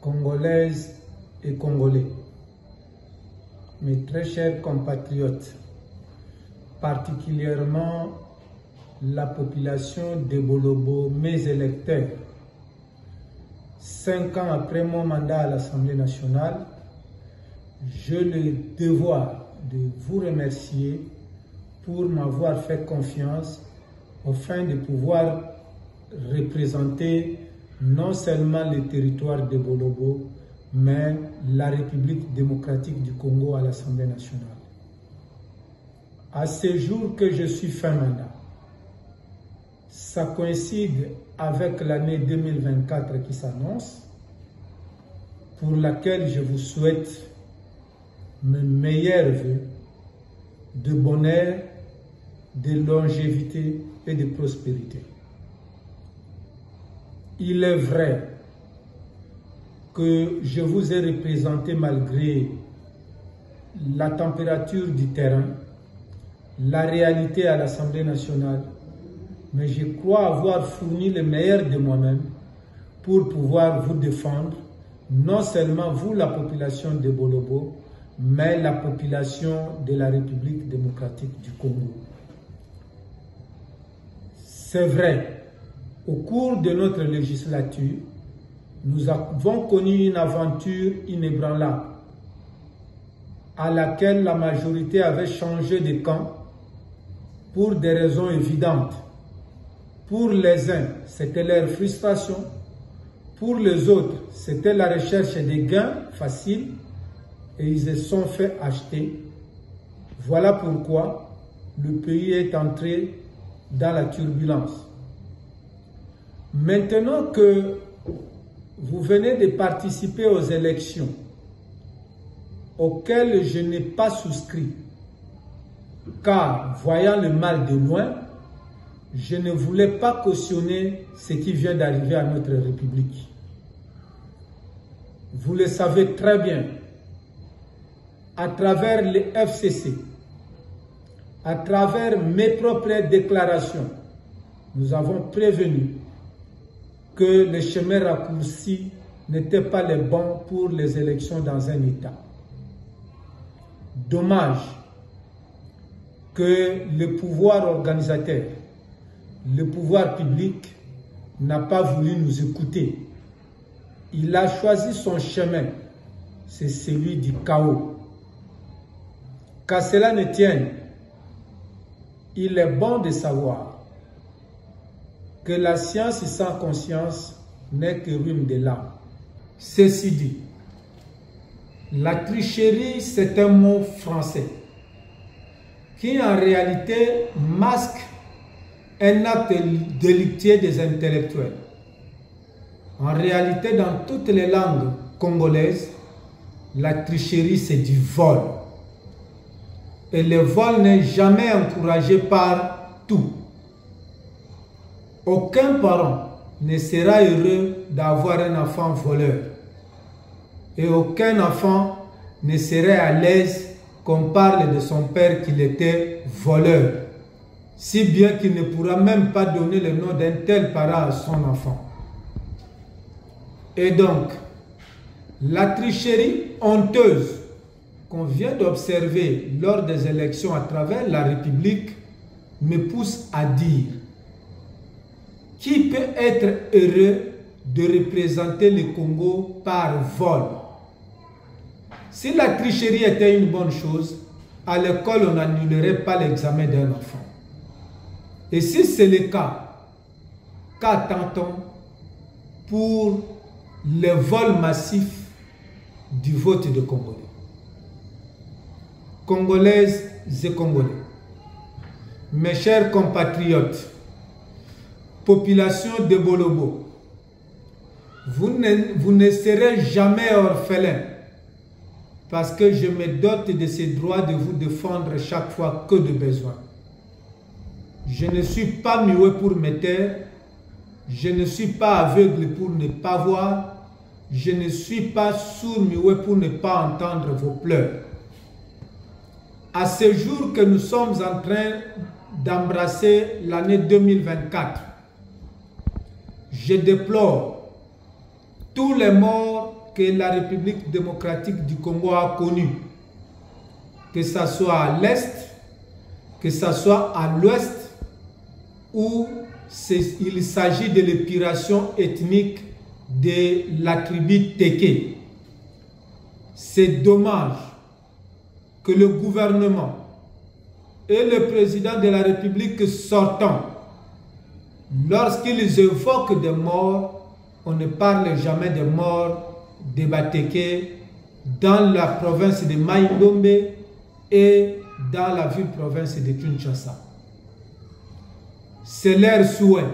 Congolaises et Congolais, mes très chers compatriotes, particulièrement la population de Bolobo, mes électeurs, 5 ans après mon mandat à l'Assemblée nationale, j'ai le devoir de vous remercier pour m'avoir fait confiance afin de pouvoir représenter non seulement le territoire de Bolobo, mais la République démocratique du Congo à l'Assemblée nationale. À ce jour que je suis fin mandat, ça coïncide avec l'année 2024 qui s'annonce, pour laquelle je vous souhaite mes meilleurs vœux de bonheur, de longévité et de prospérité. Il est vrai que je vous ai représenté malgré la température du terrain, la réalité à l'Assemblée nationale, mais je crois avoir fourni le meilleur de moi-même pour pouvoir vous défendre, non seulement vous, la population de Bolobo, mais la population de la République démocratique du Congo. C'est vrai, au cours de notre législature, nous avons connu une aventure inébranlable à laquelle la majorité avait changé de camp pour des raisons évidentes. Pour les uns, c'était leur frustration. Pour les autres, c'était la recherche des gains faciles et ils se sont fait acheter. Voilà pourquoi le pays est entré dans la turbulence. Maintenant que vous venez de participer aux élections auxquelles je n'ai pas souscrit, car voyant le mal de loin, je ne voulais pas cautionner ce qui vient d'arriver à notre République. Vous le savez très bien, à travers les FCC, à travers mes propres déclarations, nous avons prévenu que les chemins raccourcis n'étaient pas les bons pour les élections dans un État. Dommage que le pouvoir organisateur, le pouvoir public n'a pas voulu nous écouter. Il a choisi son chemin, c'est celui du chaos. Qu'à cela ne tienne, il est bon de savoir que la science sans conscience n'est que ruine de l'âme. Ceci dit, la tricherie, c'est un mot français qui en réalité masque un acte délictueux des intellectuels. En réalité, dans toutes les langues congolaises, la tricherie, c'est du vol. Et le vol n'est jamais encouragé par tout. Aucun parent ne sera heureux d'avoir un enfant voleur. Et aucun enfant ne serait à l'aise qu'on parle de son père qu'il était voleur. Si bien qu'il ne pourra même pas donner le nom d'un tel parent à son enfant. Et donc, la tricherie honteuse qu'on vient d'observer lors des élections à travers la République me pousse à dire: qui peut être heureux de représenter le Congo par vol? Si la tricherie était une bonne chose, à l'école on n'annulerait pas l'examen d'un enfant. Et si c'est le cas, qu'attend-on pour le vol massif du vote de Congolais? Congolaises et Congolais, mes chers compatriotes, population de Bolobo, vous ne serez jamais orphelins parce que je me dote de ce droit de vous défendre chaque fois que de besoin. Je ne suis pas muet pour me taire, je ne suis pas aveugle pour ne pas voir, je ne suis pas sourd-muet pour ne pas entendre vos pleurs. À ce jour que nous sommes en train d'embrasser l'année 2024, je déplore tous les morts que la République démocratique du Congo a connues, que ce soit à l'Est, que ce soit à l'Ouest, où il s'agit de l'épuration ethnique de la tribu Téké. C'est dommage que le gouvernement et le président de la République sortant, lorsqu'ils évoquent des morts, on ne parle jamais des morts des Batéké dans la province de Mai-Ndombe et dans la ville-province de Kinshasa. C'est leur souhait